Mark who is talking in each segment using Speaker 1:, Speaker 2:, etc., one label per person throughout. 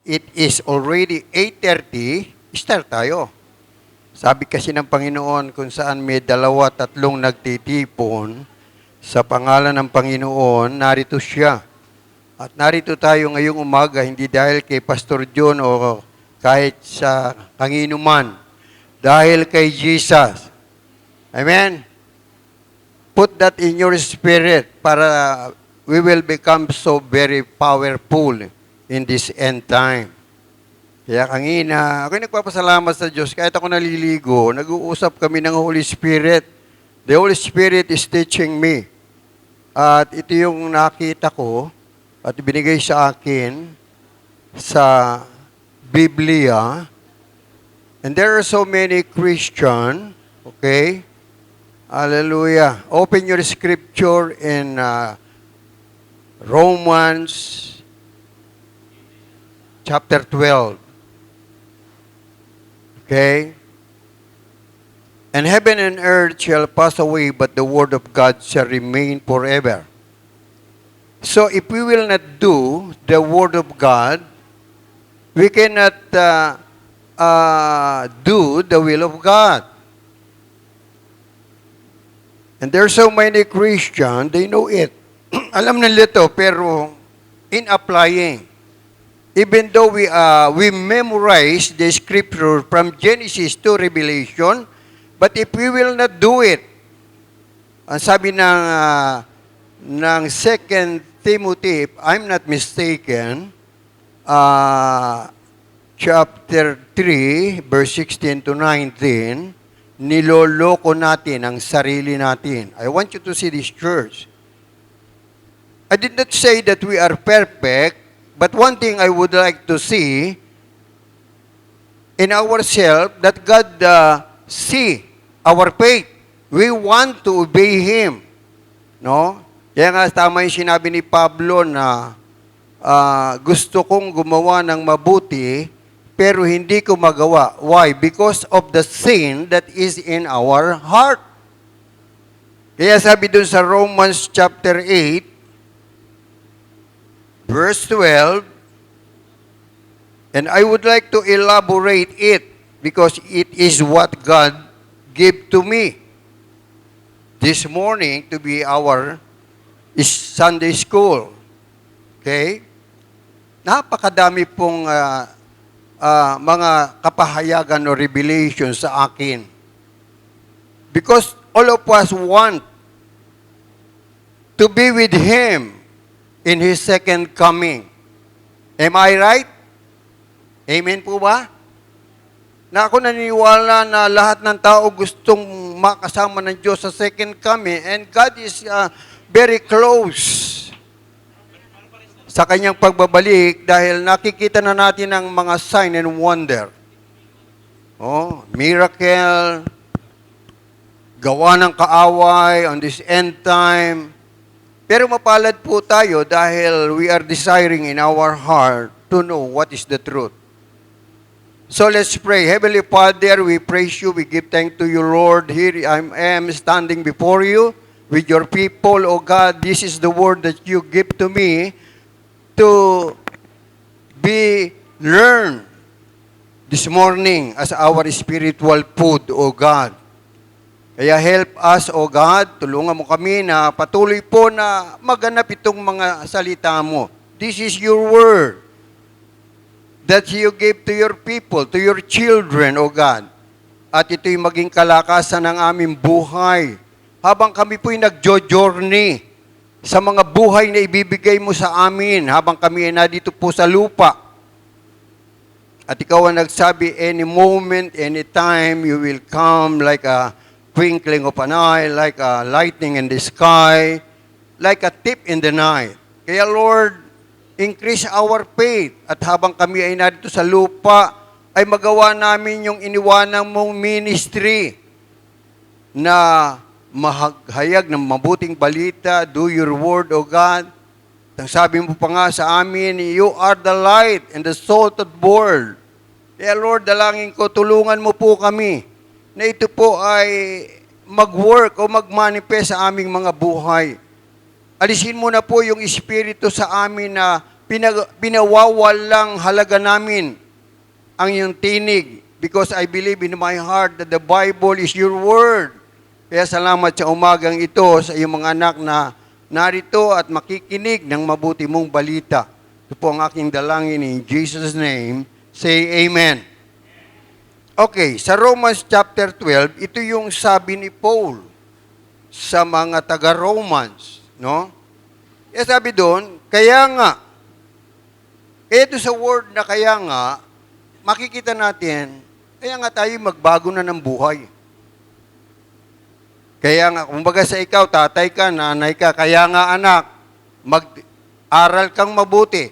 Speaker 1: it is already 8:30, start tayo. Sabi kasi ng Panginoon, kung saan may 2-3 nagtitipon, sa pangalan ng Panginoon, narito siya. At narito tayo ngayong umaga, hindi dahil kay Pastor John o kahit sa kanginuman, dahil kay Jesus. Amen? Put that in your spirit para we will become so very powerful in this end time. Kaya kanina, ako'y nagpapasalamat sa Diyos. Kahit ako naliligo, nag-uusap kami ng Holy Spirit. The Holy Spirit is teaching me. At ito yung nakita ko at binigay sa akin sa Biblia. And there are so many Christian, okay? Hallelujah. Open your scripture in Romans chapter 12. Okay? And heaven and earth shall pass away, but the word of God shall remain forever. So if we will not do the word of God, we cannot do the will of God. And there are so many Christians, they know it. Alam nila ito, pero in applying, even though we memorize the scripture from Genesis to Revelation, but if we will not do it, ang sabi ng 2 Timothy, if I'm not mistaken, chapter 3, verse 16 to 19, niloloko natin ang sarili natin. I want you to see this church. I did not say that we are perfect, but one thing I would like to see in ourselves, that God see our faith. We want to obey Him. No? Kaya nga tama yung sinabi ni Pablo na gusto kong gumawa ng mabuti, pero hindi ko magawa. Why? Because of the sin that is in our heart. Kaya sabi dun sa Romans chapter 8, verse 12, and I would like to elaborate it because it is what God gave to me this morning to be our Sunday school. Okay? Napakadami pong mga kapahayagan o revelation sa akin. Because all of us want to be with Him in His second coming. Am I right? Amen po ba? Na ako naniniwala na lahat ng tao gustong makasama ng Diyos sa second coming, and God is very close sa kanyang pagbabalik dahil nakikita na natin ang mga sign and wonder. Oh, miracle, gawa ng kaaway on this end time. Pero mapalad po tayo dahil we are desiring in our heart to know what is the truth. So let's pray. Heavenly Father, we praise you. We give thanks to you, Lord. Here I am standing before you with your people. Oh God, this is the word that you give to me to be learned this morning as our spiritual food, O God. Kaya help us, O God, tulungan mo kami na patuloy po na maganap itong mga salita mo. This is your word that you gave to your people, to your children, O God. At ito'y maging kalakasan ng aming buhay habang kami po'y nagjo-journey sa mga buhay na ibibigay mo sa amin habang kami ay nandito po sa lupa. At ikaw ang nagsabi, any moment, any time, you will come like a twinkling of an eye, like a lightning in the sky, like a tip in the night. Kaya Lord, increase our faith. At habang kami ay nandito sa lupa, ay magawa namin yung iniwanang mong ministry na mahayag ng mabuting balita, do your word, O God. Ang sabi mo pa nga sa amin, you are the light and the salt of the world. Kaya Lord, dalangin ko, tulungan mo po kami na ito po ay mag-work o mag-manifest sa aming mga buhay. Alisin mo na po yung espiritu sa amin na pinawawalang halaga namin ang iyong tinig because I believe in my heart that the Bible is your word. Kaya salamat sa umagang ito sa iyong mga anak na narito at makikinig ng mabuti mong balita. Ito po ang aking dalangin in Jesus' name. Say Amen. Okay, sa Romans chapter 12, ito yung sabi ni Paul sa mga taga-Romans, no? Sabi doon, kaya nga, ito sa word na kaya nga, makikita natin, kaya nga tayo magbago na ng buhay. Kaya nga, kumbaga sa ikaw, tatay ka, nanay ka, kaya nga anak, mag-aral kang mabuti.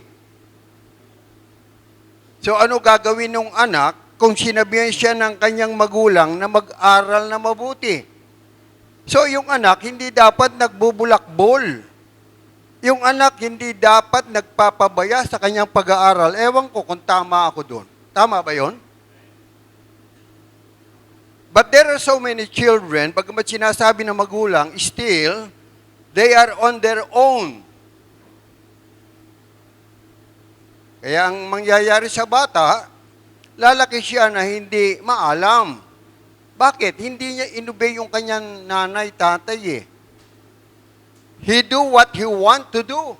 Speaker 1: So ano gagawin ng anak kung sinabihan siya ng kanyang magulang na mag-aral na mabuti? So yung anak, hindi dapat nagbubulakbol. Yung anak, hindi dapat nagpapabaya sa kanyang pag-aaral. Ewan ko kung tama ako doon. Tama ba yon? But there are so many children, bagamat sinasabi ng magulang, still, they are on their own. Kaya ang mangyayari sa bata, lalaki siya na hindi maalam. Bakit? Hindi niya inobey yung kanyang nanay, tatay eh. He do what he want to do.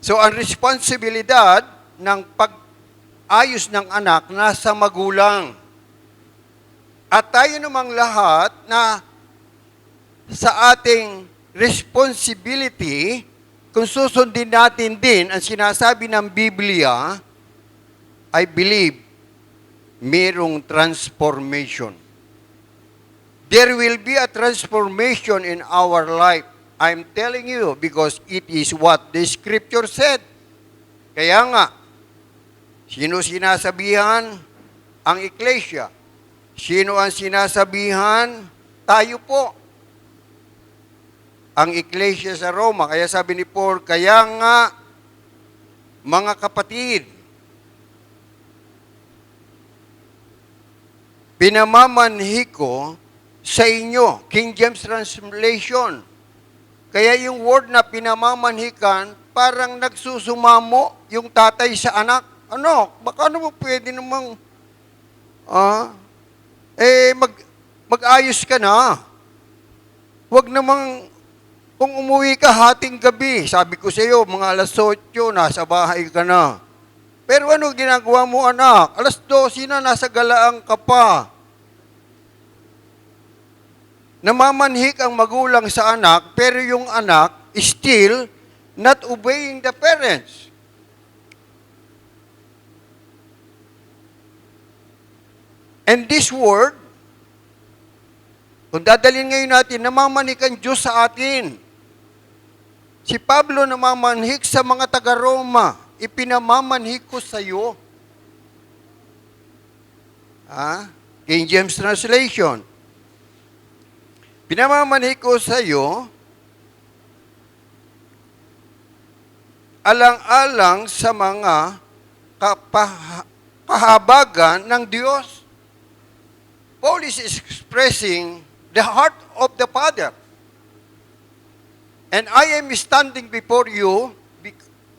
Speaker 1: So, ang responsibilidad ng pag-ayos ng anak nasa magulang. At tayo namang lahat na sa ating responsibility, kung susundin natin din ang sinasabi ng Biblia, I believe, mayroong transformation. There will be a transformation in our life. I'm telling you because it is what the Scripture said. Kaya nga, sino sinasabihan? Ang Iglesia. Sino ang sinasabihan? Tayo po. Ang Iglesia sa Roma. Kaya sabi ni Paul, kaya nga, mga kapatid, pinamamanhi ko sa inyo, King James Translation. Kaya yung word na pinamamanhikan, parang nagsusumamo yung tatay sa anak. Ano? Baka ano mo pwede namang, mag-ayos ka na. Huwag namang, kung umuwi ka hating gabi, sabi ko sa iyo, mga alas 8, nasa bahay ka na. Pero ano ginagawa mo, anak? Alas 12 na, nasa galaang ka pa. Namamanhik ang magulang sa anak, pero yung anak still not obeying the parents. And this word, kung dadalhin ngayon natin, namamanhik ang Diyos sa atin. Si Pablo namamanhik sa mga taga-Roma, ipinamamanhik ko sa iyo. King James Translation. Pinamamanhik ko sa iyo, alang-alang sa mga kahabagan ng Diyos. Paul is expressing the heart of the Father. And I am standing before you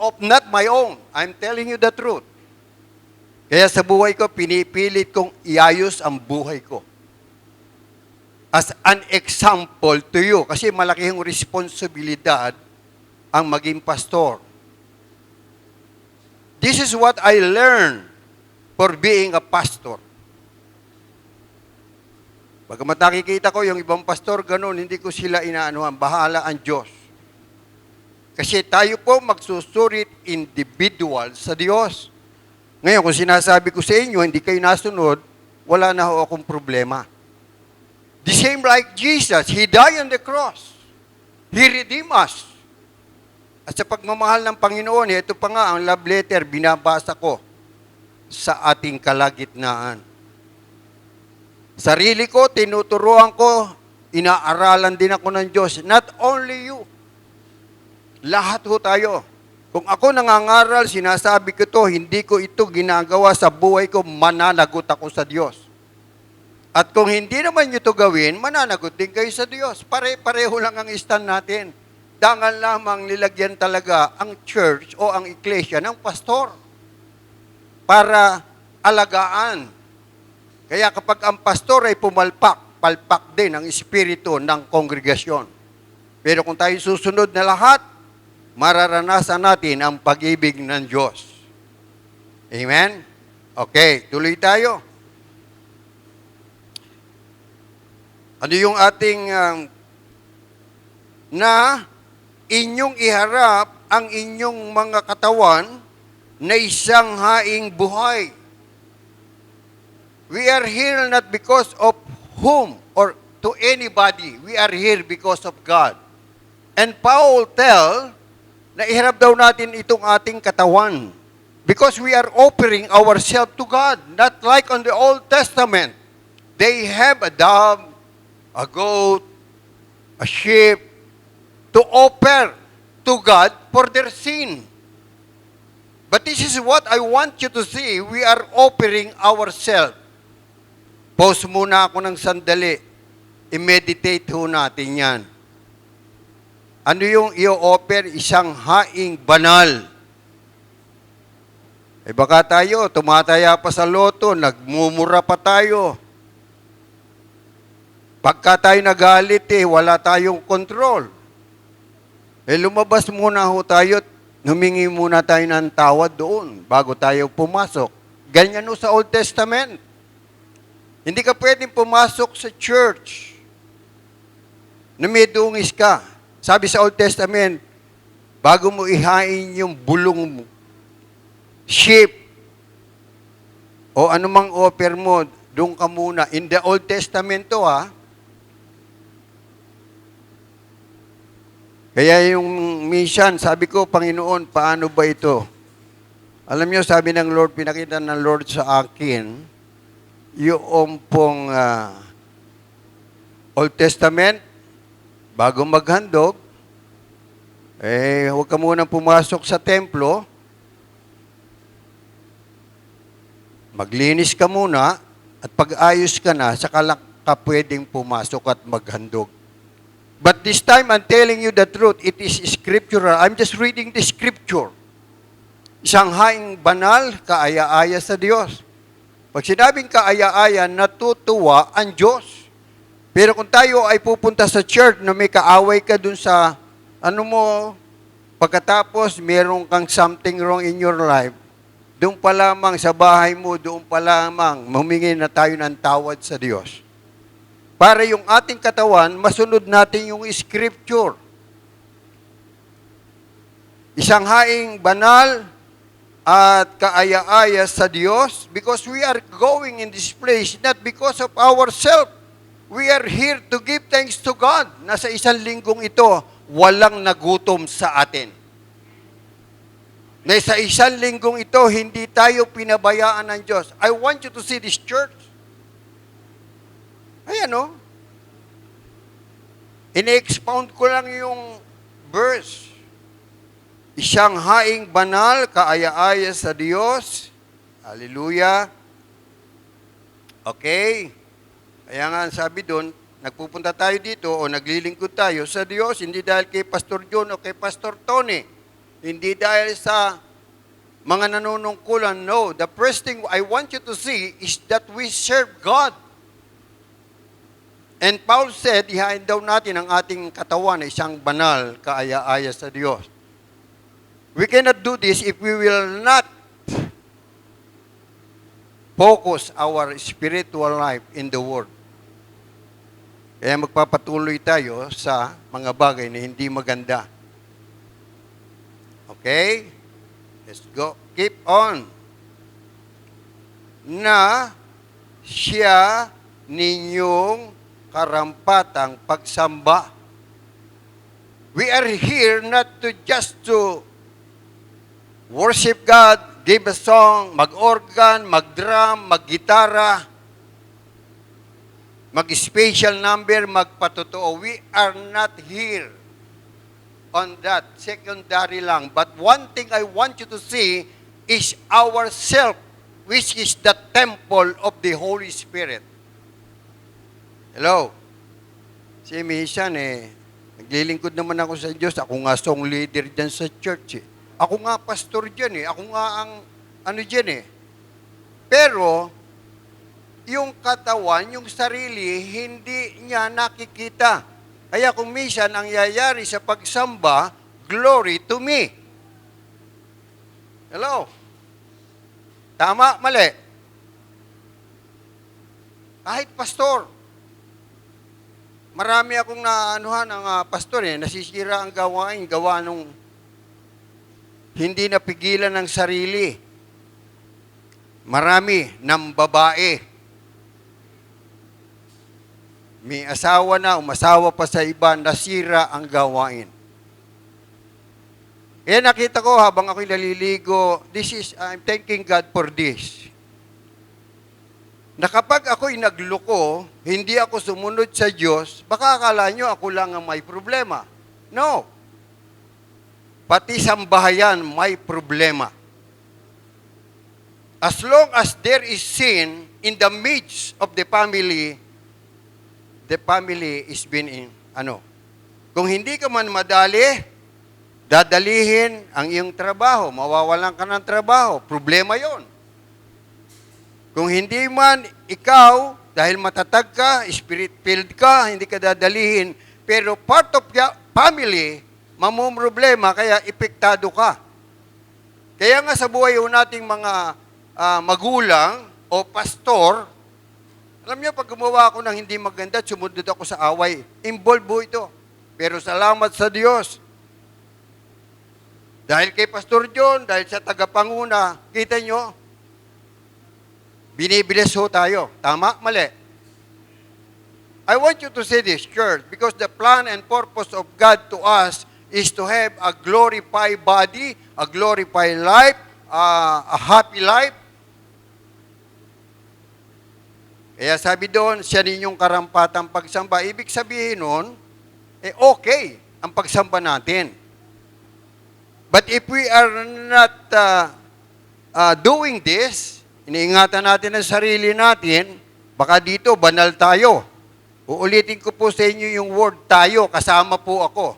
Speaker 1: of not my own. I'm telling you the truth. Kaya sa buhay ko, pinipilit kong iayos ang buhay ko. As an example to you. Kasi malaking responsibilidad ang maging pastor. This is what I learned for being a pastor. Bagamat nakikita ko yung ibang pastor, ganun, hindi ko sila inaanuhan. Bahala ang Diyos. Kasi tayo po magsusurit individual sa Diyos. Ngayon, kung sinasabi ko sa inyo, hindi kayo nasunod, wala na ho akong problema. The same like Jesus, He died on the cross. He redeemed us. At sa pagmamahal ng Panginoon, ito pa nga ang love letter, binabasa ko sa ating kalagitnaan. Sarili ko, tinuturuan ko, inaaralan din ako ng Diyos. Not only you. Lahat ho tayo. Kung ako nangangaral, sinasabi ko to, hindi ko ito ginagawa sa buhay ko, mananagot ako sa Diyos. At kung hindi naman nyo ito gawin, mananagot din kayo sa Diyos. Pare-pareho lang ang stand natin. dangal lamang nilagyan talaga ang church o ang iglesia ng pastor para alagaan. Kaya kapag ang pastor ay palpak din ang espiritu ng kongregasyon. Pero kung tayo susunod na lahat, mararanasan natin ang pag-ibig ng Diyos. Amen? Okay, tuloy tayo. Ano yung ating na inyong iharap ang inyong mga katawan na isang haing buhay. We are here not because of whom or to anybody. We are here because of God. And Paul na iharap daw natin itong ating katawan because we are offering ourselves to God, not like on the Old Testament. They have a dove, a goat, a sheep to offer to God for their sin. But this is what I want you to see. We are offering ourselves. Pause muna ako ng sandali. I-meditate ho natin yan. Ano yung i-offer? Isang haing banal. Eh baka tayo, tumataya pa sa loto, nagmumura pa tayo. Pagka tayo nagalit wala tayong control. Lumabas muna ho tayo, humingi muna tayo ng tawad doon bago tayo pumasok. Ganyan ho sa Old Testament. Hindi ka pwedeng pumasok sa church na may dungis ka. Sabi sa Old Testament, bago mo ihain yung bulong sheep o anumang offer mo, doon ka muna. In the Old Testament to Kaya yung mission, sabi ko, Panginoon, paano ba ito? Alam niyo, sabi ng Lord, pinakita ng Lord sa akin, yung pong Old Testament, bago maghandog, huwag ka munang pumasok sa templo, maglinis ka muna, at pag-ayos ka na, saka lang ka pwedeng pumasok at maghandog. But this time, I'm telling you the truth, it is scriptural. I'm just reading the scripture. Isang haing banal, kaaya-aya sa Diyos. Pag sinabing kaaya-aya, natutuwa ang Diyos. Pero kung tayo ay pupunta sa church na may kaaway ka dun sa, pagkatapos meron kang something wrong in your life, doon pa lamang sa bahay mo, doon pa lamang, humingi na tayo ng tawad sa Diyos. Para yung ating katawan, masunod natin yung scripture. Isang haing banal at kaaya-aya sa Diyos because we are going in this place not because of ourselves. We are here to give thanks to God na sa isang linggong ito, walang nagutom sa atin. Na sa isang linggong ito, hindi tayo pinabayaan ng Diyos. I want you to see this church. Ayan ini-expound ko lang yung verse. Isang haing banal, kaaya-aya sa Diyos. Hallelujah. Okay. Kaya nga sabi doon, nagpupunta tayo dito o naglilingkod tayo sa Diyos, hindi dahil kay Pastor John o kay Pastor Tony. Hindi dahil sa mga nanunungkulan. No, the first thing I want you to see is that we serve God. And Paul said, ihain daw natin ang ating katawan na isang banal, kaaya-aya sa Diyos. We cannot do this if we will not focus our spiritual life in the Word. Kaya magpapatuloy tayo sa mga bagay na hindi maganda. Okay? Let's go. Keep on. Na siya ninyong karampatang pagsamba. We are here not to just to worship God, give a song, mag-organ, mag-drum, mag-gitara, mag-special number, magpatotoo. We are not here on that. Secondary lang. But one thing I want you to see is ourself, which is the temple of the Holy Spirit. Hello? Si Mission Naglilingkod naman ako sa Diyos. Ako nga song leader dyan sa church eh. Ako nga pastor dyan eh. Ako nga ang ano dyan eh. Pero, yung katawan, yung sarili, hindi niya nakikita. Kaya kung minsan ang yayari sa pagsamba, glory to me. Hello? Tama, mali. Kahit pastor. Marami akong naanuhan ng pastor eh, nasisira ang gawain, gawa nung hindi napigilan ng sarili. Marami ng babae. May asawa na, umasawa pa sa iba, nasira ang gawain. Kaya nakita ko habang ako'y naliligo, I'm thanking God for this. Na kapag ako'y nagluko, hindi ako sumunod sa Diyos, baka akala nyo ako lang ang may problema. No. Pati sambahayan may problema. As long as there is sin in the midst of the family is been in, kung hindi ka man madali, dadalihin ang iyong trabaho, mawawalan ka ng trabaho, problema yon. Kung hindi man ikaw, dahil matatag ka, spirit-filled ka, hindi ka dadalihin, pero part of your family, mamumroblema, kaya epektado ka. Kaya nga sa buhay nating mga magulang o pastor, alam niyo, pag gumawa ako ng hindi maganda, sumunod ako sa away, involve ito. Pero salamat sa Diyos. Dahil kay Pastor John, dahil sa tagapanguna, kita nyo, binibilis ho tayo. Tama? Mali. I want you to say this, church, because the plan and purpose of God to us is to have a glorified body, a glorified life, a happy life. Kaya sabi doon, siya ninyong karampatang pagsamba. Ibig sabihin nun, okay ang pagsamba natin. But if we are not doing this, iniingatan natin ang sarili natin, baka dito banal tayo. Uulitin ko po sa inyo yung word tayo, kasama po ako.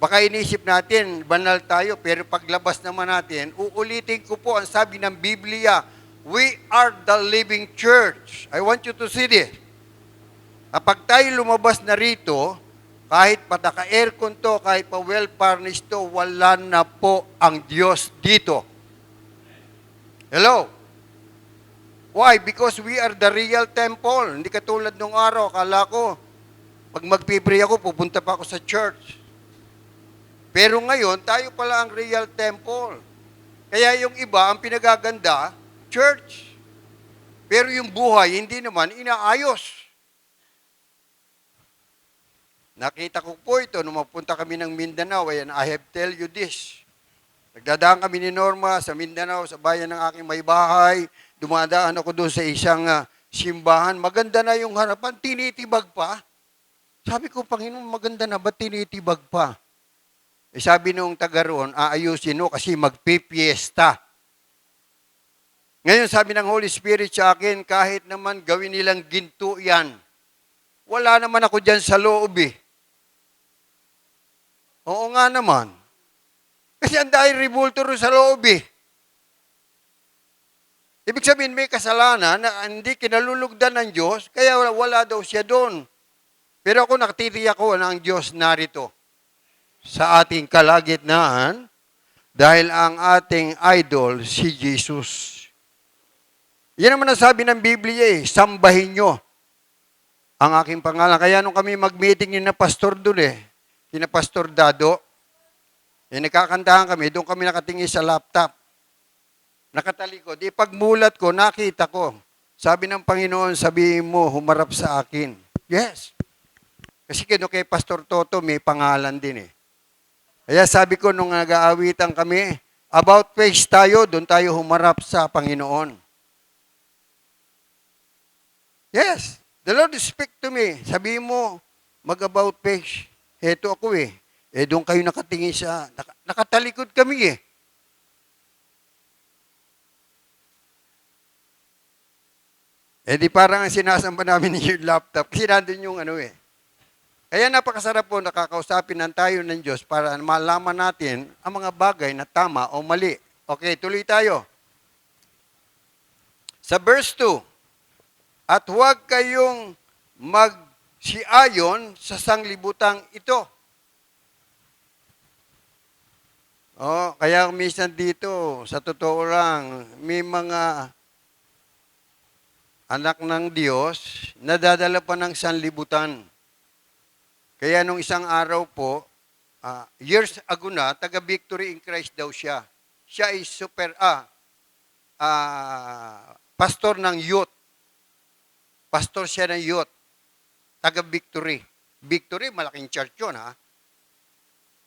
Speaker 1: Baka inisip natin, banal tayo, pero paglabas naman natin, uulitin ko po ang sabi ng Biblia, we are the living church. I want you to see this. Kapag tayo lumabas na rito, kahit pa naka-aircon to, kahit pa well-furnished to, wala na po ang Diyos dito. Hello? Why? Because we are the real temple. Hindi katulad nung araw, akala ko, pag mag-pray ako, pupunta pa ako sa church. Pero ngayon, tayo pala ang real temple. Kaya yung iba, ang pinagaganda, church. Pero yung buhay, hindi naman inaayos. Nakita ko po ito nung mapunta kami ng Mindanao, and I have tell you this. Nagdadaan kami ni Norma sa Mindanao, sa bayan ng aking may bahay. Dumadaan ako doon sa isang simbahan. Maganda na yung harapan, tinitibag pa. Sabi ko, Panginoon, maganda na, ba't tinitibag pa? Sabi nung taga roon, aayusin mo kasi magpipiesta. Ngayon, sabi ng Holy Spirit sa akin, kahit naman gawin nilang ginto yan, wala naman ako dyan sa loob eh. Oo nga naman. Kasi ang dahil ribulto rin sa loob eh. Ibig sabihin, may kasalanan na hindi kinalulugdan ng Diyos, kaya wala daw siya doon. Pero ako nakatitiyak ko na ang Diyos narito sa ating kalagitnaan dahil ang ating idol si Jesus. Yan naman ang sabi ng Biblia eh, sambahin nyo ang aking pangalan. Kaya nung kami mag-meeting ni na pastor doon eh, kina Pastor Dado, nagkakantahan kami, doon kami nakatingin sa laptop. Nakatalikod. Pagmulat ko, nakita ko. Sabi ng Panginoon, sabihin mo, humarap sa akin. Yes. Kasi kay Pastor Toto, may pangalan din eh. Kaya sabi ko, nung nag-aawitan kami, about face tayo, doon tayo humarap sa Panginoon. Yes. The Lord speak to me. Sabihin mo, mag-about face. Heto ako eh. Doon kayo nakatingin sa, nakatalikod kami eh. Di parang ang sinasamba namin yung laptop. Kasi nandun yung Kaya napakasarap po nakakausapin ng tayo ng Diyos para malaman natin ang mga bagay na tama o mali. Okay, tuloy tayo. Sa verse 2, at huwag kayong magsiayon sa sanglibutang ito. Oh, kaya minsan dito, sa totoo lang, may mga anak ng Diyos na dadala pa ng sanlibutan. Kaya nung isang araw po, years ago na, taga-Victory in Christ daw siya. Siya ay pastor ng youth. Pastor siya ng youth. Taga-Victory. Victory, malaking church yun, ha?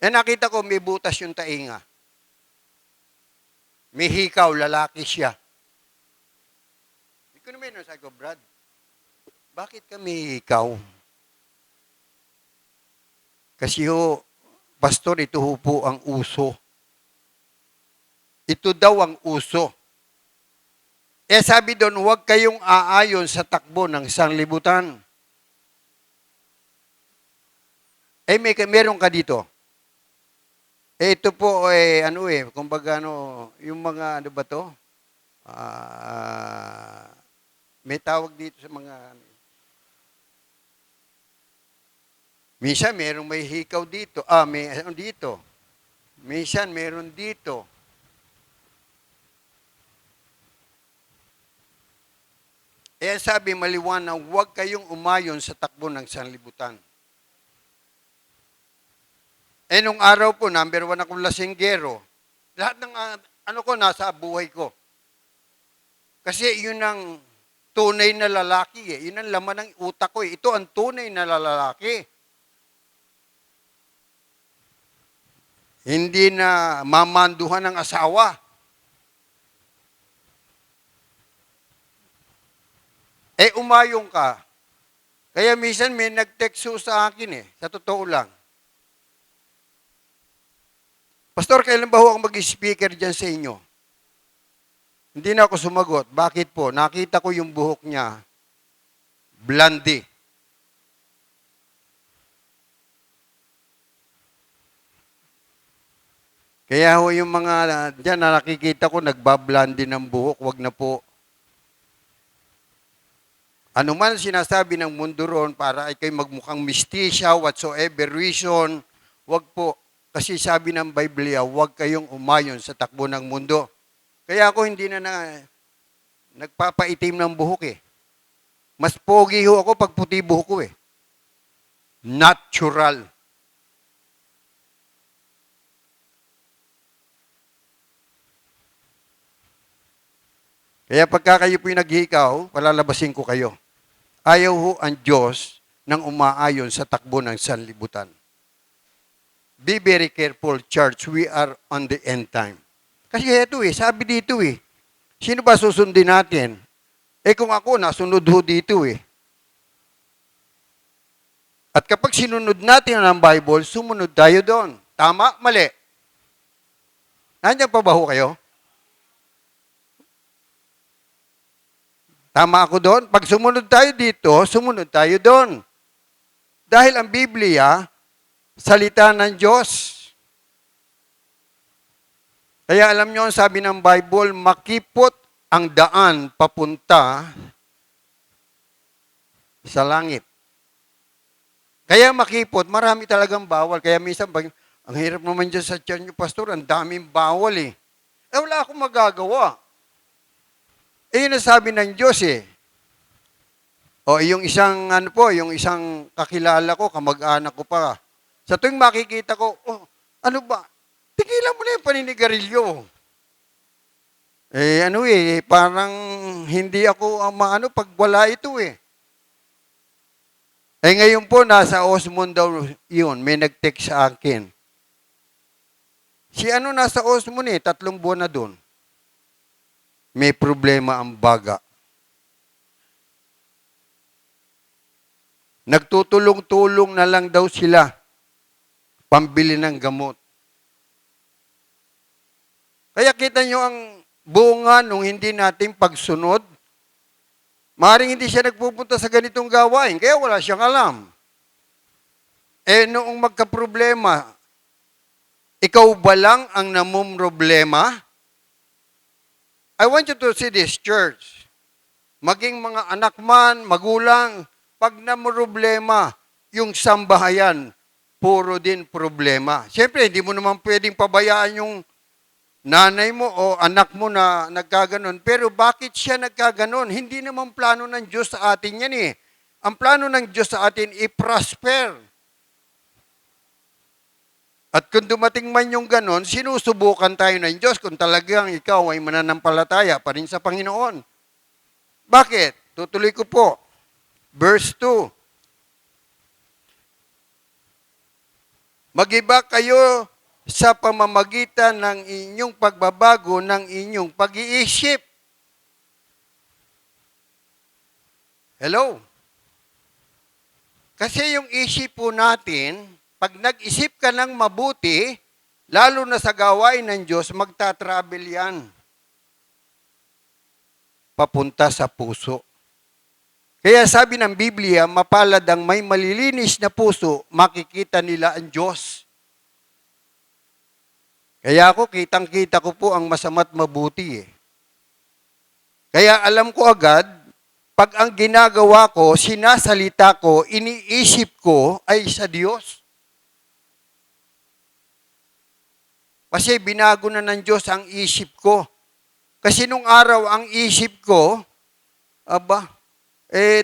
Speaker 1: Eh, nakita ko, may butas yung tainga. May hikaw, lalaki siya. Hindi ko naman sabi ko, Brad, bakit ka may hikaw? Kasi pastor, ito po ang uso. Ito daw ang uso. Eh sabi doon, huwag kayong aayon sa takbo ng sanglibutan. Eh meron ka dito. Eh ito po, kumbaga yung mga, ano ba to? May tawag dito sa mga, minsan merong may hikaw dito. May dito. Minsan meron dito. Eh sabi maliwanag, huwag kayong umayon sa takbo ng sanlibutan. Eh nung araw po, number 1 akong lasinggero. Lahat ng nasa buhay ko. Kasi yun ang tunay na lalaki eh. Yun ang laman ng utak ko eh. Ito ang tunay na lalaki. Hindi na mamanduhan ng asawa. Eh, umayong ka. Kaya minsan may nag-text sa akin eh. Sa totoo lang. Pastor, kailan ba ako mag-speaker dyan sa inyo? Hindi na ako sumagot. Bakit po? Nakita ko yung buhok niya. Blondie. Kaya ho yung mga dyan na nakikita ko, nagbablondie ng buhok, wag na po. Ano man sinasabi ng mundo ron para ay kayo magmukhang mistisya, whatsoever reason, wag po. Kasi sabi ng Biblia, wag kayong umayon sa takbo ng mundo. Kaya ako hindi na nagpapaitim ng buhok eh. Mas pogi ho ako pag puti buhok ko eh. Natural. Kaya pagka kayo po'y naghihikaw, palalabasin ko kayo. Ayaw ho ang Diyos nang umaayon sa takbo ng sanlibutan. Be very careful, church. We are on the end time. Kasi ito sabi dito sino ba susundin natin? Eh kung ako, nasunod ho dito At kapag sinunod natin ang Bible, sumunod tayo doon. Tama? Mali? Nandiyan pa ba ho kayo? Tama ako doon? Pag sumunod tayo dito, sumunod tayo doon. Dahil ang Biblia, salita ng Diyos. Kaya alam nyo, sabi ng Bible, makipot ang daan papunta sa langit. Kaya makipot, marami talagang bawal. Kaya minsan, ang hirap naman dyan sa church nyo, pastor, ang daming bawal Eh, wala akong magagawa. Yun ang sabi ng Diyos O, yung isang kakilala ko, kamag-anak ko pa. Sa tuwing makikita ko, ano ba? Tigilan mo na yung paninigarilyo. Parang hindi ako pag wala ito ngayon po, nasa Osmond daw yun. May nag-text sa akin. Si nasa Osmond 3 buwan na doon. May problema ang baga. Nagtutulong-tulong na lang daw sila pambili ng gamot. Kaya kita nyo ang bunga nung hindi nating pagsunod. Maring hindi siya nagpupunta sa ganitong gawain, kaya wala siyang alam. Noong magkaproblema, ikaw ba lang ang namumroblema? I want you to see this, church. Maging mga anak man, magulang, pag namumroblema, yung sambahayan, puro din problema. Siyempre, hindi mo naman pwedeng pabayaan yung nanay mo o anak mo na nagkaganon. Pero bakit siya nagkaganon? Hindi naman plano ng Diyos sa atin yan eh. Ang plano ng Diyos sa atin, i-prosper. At kung dumating man yung ganon, sinusubukan tayo ng Diyos kung talagang ikaw ay mananampalataya pa rin sa Panginoon. Bakit? Tutuloy ko po. Verse 2. Mag-iba kayo sa pamamagitan ng inyong pagbabago ng inyong pag-iisip. Hello? Kasi yung isip po natin, pag nag-isip ka ng mabuti, lalo na sa gawain ng Diyos, magta-travel yan. Papunta sa puso. Kaya sabi ng Biblia, mapalad ang may malilinis na puso, makikita nila ang Diyos. Kaya ako, kitang-kita ko po ang masama't mabuti eh. Kaya alam ko agad, pag ang ginagawa ko, sinasalita ko, iniisip ko, ay sa Diyos. Kasi binago na ng Diyos ang isip ko. Kasi nung araw, ang isip ko,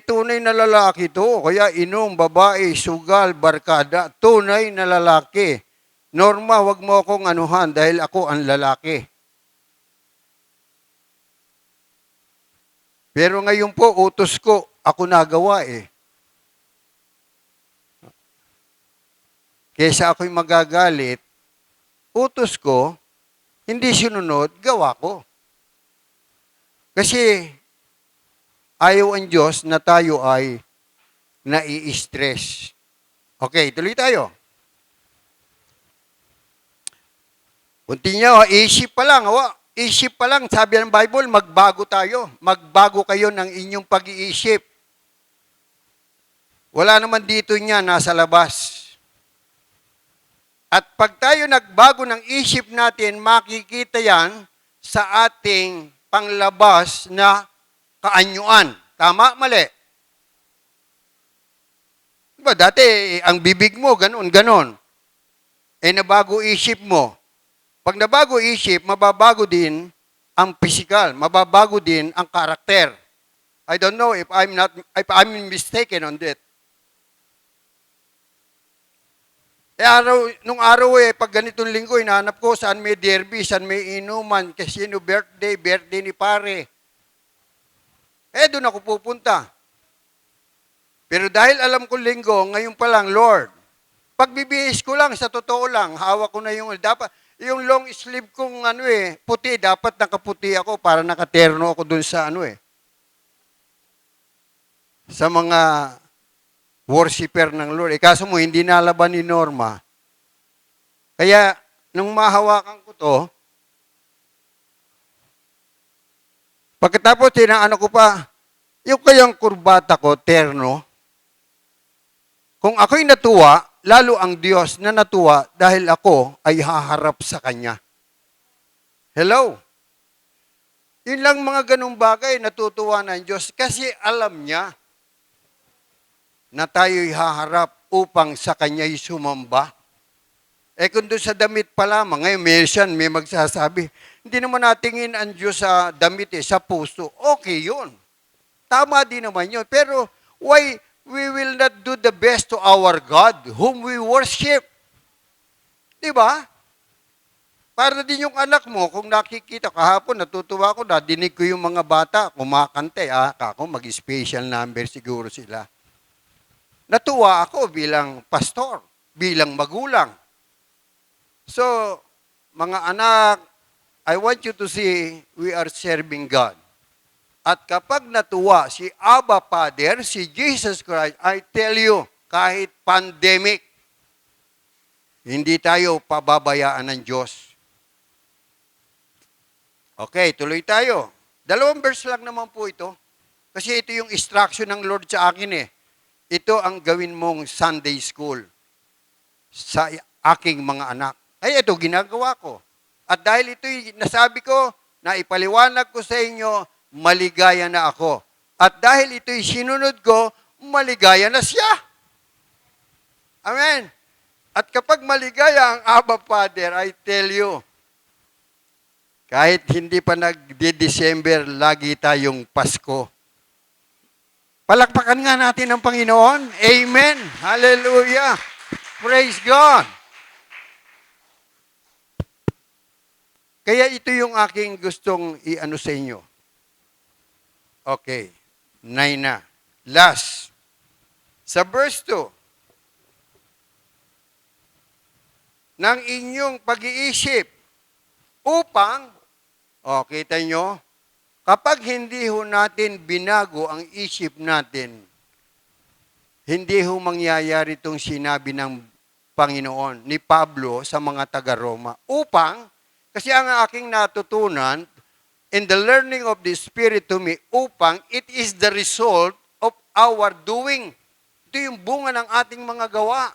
Speaker 1: tunay na lalaki to. Kaya inom, babae, sugal, barkada, tunay na lalaki. Norma, wag mo akong anuhan dahil ako ang lalaki. Pero ngayon po, utos ko, ako nagawa eh. Kesa ako'y magagalit, utos ko, hindi sinunod, gawa ko. Kasi ayaw ang Diyos na tayo ay nai-stress. Okay, tuloy tayo. Continue, isip pa lang. Isip pa lang, sabi ng Bible, magbago tayo. Magbago kayo ng inyong pag-iisip. Wala naman dito niya, nasa labas. At pag tayo nagbago ng isip natin, makikita yan sa ating panglabas na kaanyuan. Tama? Mali? Diba, dati, ang bibig mo, ganon. Nabago isip mo. Pag nabago isip, mababago din ang physical, mababago din ang karakter. I don't know if I'm mistaken on that. Nung araw pag ganitong linggo, hinahanap ko saan may derby, saan may inuman, kasi birthday ni pare. Doon ako pupunta. Pero dahil alam ko linggo, ngayon pa lang, Lord, pagbibihis ko lang, sa totoo lang, hawak ko na yung long sleeve kong puti, dapat nakaputi ako para nakaterno ako dun sa sa mga worshiper ng Lord. Kaso mo, hindi nalaban ni Norma. Kaya, nung mahawakan ko to, pagkatapos, tinaano ko pa, yung kayang kurbata ko, terno, kung ako'y natuwa, lalo ang Diyos na natuwa dahil ako ay haharap sa Kanya. Hello? Yun lang mga ganung bagay, natutuwa ng Diyos kasi alam niya na tayo'y haharap upang sa Kanya'y sumamba. Kung doon sa damit pa lamang, ngayon may magsasabi, hindi naman natingin ang Diyos sa damit sa puso. Okay yun. Tama din naman yun. Pero why we will not do the best to our God, whom we worship? Diba? Para din yung anak mo, kung nakikita, kahapon natutuwa ko, nadinig ko yung mga bata, kumakante, kako mag-special number siguro sila. Natuwa ako bilang pastor, bilang magulang. So, mga anak, I want you to see, we are serving God. At kapag natuwa si Abba Father, si Jesus Christ, I tell you, kahit pandemic, hindi tayo pababayaan ng Diyos. Okay, tuloy tayo. 2 verse lang naman po ito. Kasi ito yung instruction ng Lord sa akin Ito ang gawin mong Sunday school. sa aking mga anak. Ay, ito ginagawa ko. At dahil ito'y nasabi ko, na ipaliwanag ko sa inyo, maligaya na ako. At dahil ito'y sinunod ko, maligaya na siya. Amen. At kapag maligaya ang Abba Father, I tell you, kahit hindi pa nagdi-December, lagi tayong Pasko. Palakpakan nga natin ang Panginoon. Amen. Hallelujah. Praise God. Kaya ito yung aking gustong i-ano sa inyo. Okay. 9 na. Last. Sa verse 2, ng inyong pag-iisip upang, kita nyo, kapag hindi ho natin binago ang isip natin, hindi ho mangyayari itong sinabi ng Panginoon ni Pablo sa mga taga-Roma. Upang, kasi ang aking natutunan, in the learning of the Spirit to me, upang it is the result of our doing. Ito yung bunga ng ating mga gawa.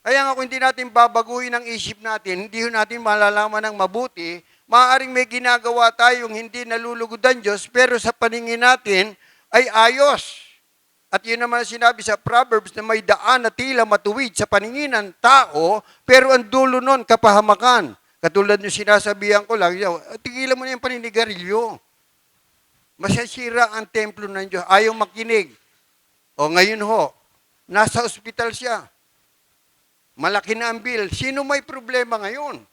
Speaker 1: Kaya nga kung hindi natin babaguhin ang isip natin, hindi natin malalaman ng mabuti, maaaring may ginagawa tayong hindi nalulugod ang Diyos, pero sa paningin natin ay ayos. At yun naman sinabi sa Proverbs na may daan na tila matuwid sa paningin ng tao, pero ang dulo nun, kapahamakan. Katulad yung sinasabihan ko lang, tigilan mo na yung paninigarilyo. Masasira ang templo ng Diyos. Ayaw makinig. O ngayon ho, nasa ospital siya. Malaki na ang bill. Sino may problema ngayon?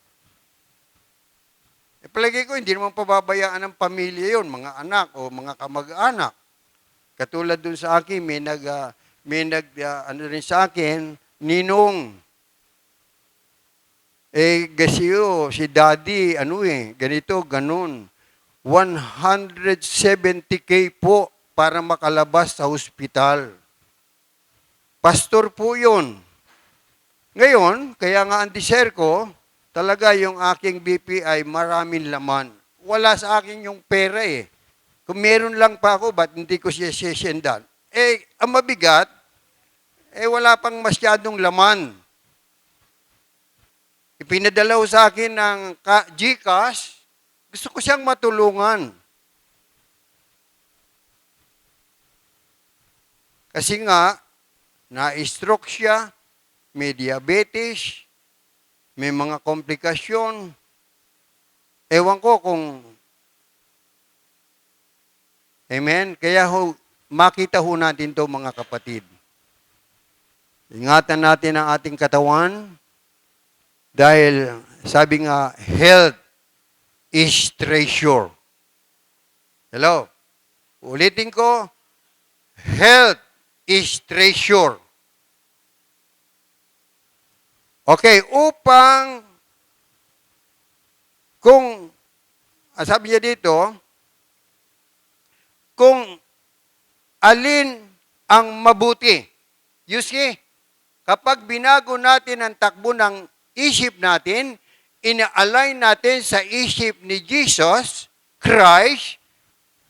Speaker 1: Palagi ko, hindi naman pababayaan ng pamilya yon, mga anak o mga kamag-anak. Katulad dun sa akin, ano rin sa akin, ninong. Gasiyo, si daddy, ganito, ganun. 170K po para makalabas sa ospital. Pastor po yun. Ngayon, kaya nga ang desire ko, talaga yung aking BP ay maraming laman. Wala sa akin yung pera eh. Kung meron lang pa ako, ba't hindi ko siya sesendan? Ang mabigat, wala pang masyadong laman. Ipinadalaw sa akin ng GCash, gusto ko siyang matulungan. Kasi nga, na-stroke siya, may diabetes, may mga komplikasyon. Ewan ko kung, amen? Kaya makita natin to mga kapatid. Ingatan natin ang ating katawan dahil sabi nga, health is treasure. Hello? Ulitin ko, health is treasure. Okay, upang kung, sabi niya dito, kung alin ang mabuti. You see, kapag binago natin ang takbo ng isip natin, ina-align natin sa isip ni Jesus, Christ,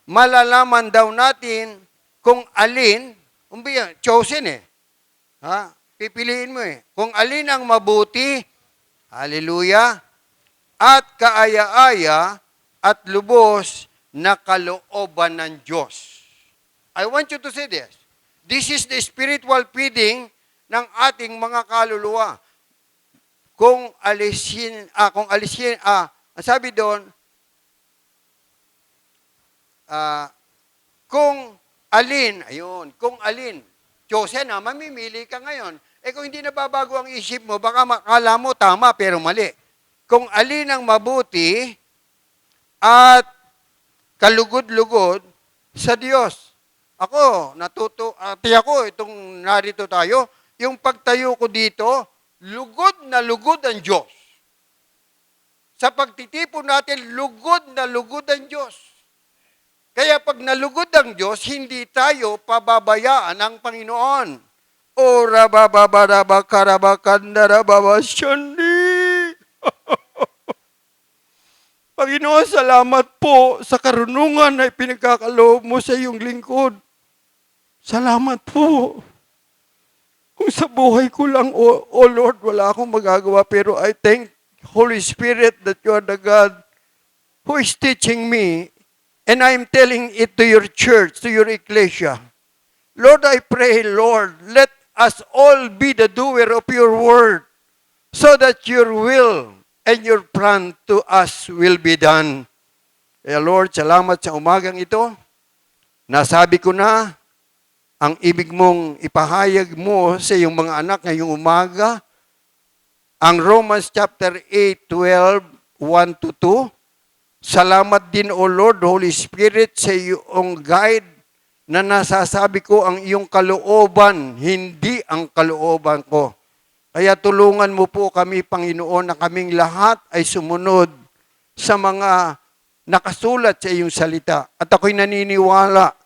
Speaker 1: malalaman daw natin kung alin, chosen pipiliin mo kung alin ang mabuti, hallelujah, at kaaya-aya at lubos na kalooban ng Diyos. I want you to say this. This is the spiritual feeding ng ating mga kaluluwa. Kung alisin, sabi doon, kung alin, chosen mamimili ka ngayon. Kung hindi nababago ang isip mo, baka makala mo tama pero mali. Kung alin ang mabuti at kalugod-lugod sa Diyos. Ako, itong narito tayo, yung pagtayo ko dito, lugod na lugod ang Diyos. Sa pagtitipon natin, lugod na lugod ang Diyos. Kaya pag nalugod ang Diyos, hindi tayo pababayaan ng Panginoon. Ora bababaraba karabakandara babasyandi. Panginoon, salamat po sa karunungan na ipinagkakaloob mo sa iyong lingkod. Salamat po. Kung sa buhay ko lang, O Lord, wala akong magagawa, pero I thank Holy Spirit that you are the God who is teaching me, and I'm telling it to your church, to your ecclesia. Lord, I pray, Lord, let us all be the doer of your word, so that your will and your plan to us will be done. Kaya Lord, salamat sa umagang ito. Nasabi ko na ang ibig mong ipahayag mo sa iyong mga anak ngayong umaga, ang Romans chapter 8, 12, 1 to 2. Salamat din, O Lord, Holy Spirit, sa iyong guide na nasasabi ko ang iyong kalooban, hindi ang kalooban ko. Kaya tulungan mo po kami, Panginoon, na kaming lahat ay sumunod sa mga nakasulat sa iyong salita. At ako'y naniniwala,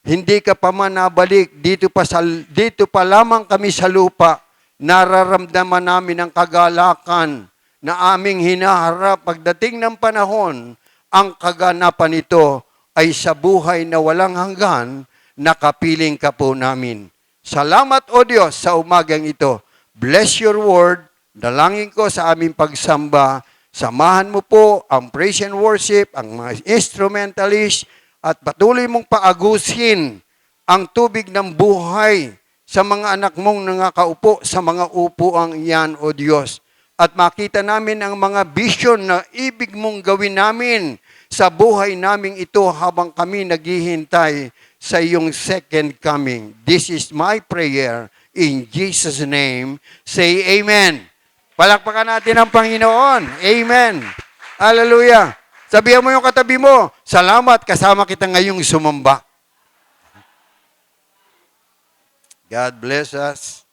Speaker 1: hindi ka pa man nabalik, dito pa lamang kami sa lupa, nararamdaman namin ang kagalakan na aming hinaharap. Pagdating ng panahon, ang kaganapan nito ay sa buhay na walang hanggan, nakapiling ka po namin. Salamat, O Diyos, sa umagang ito. Bless your word. Dalangin ko sa aming pagsamba. Samahan mo po ang praise and worship, ang mga instrumentalist, at patuloy mong paagusin ang tubig ng buhay sa mga anak mong nangakaupo sa mga upuang iyan, O Diyos. At makita namin ang mga vision na ibig mong gawin namin sa buhay naming ito habang kami naghihintay sa iyong second coming. This is my prayer in Jesus' name. Say amen. Palakpakan natin ang Panginoon. Amen. Hallelujah. Sabihan mo yung katabi mo, salamat, kasama kita ngayong sumamba. God bless us.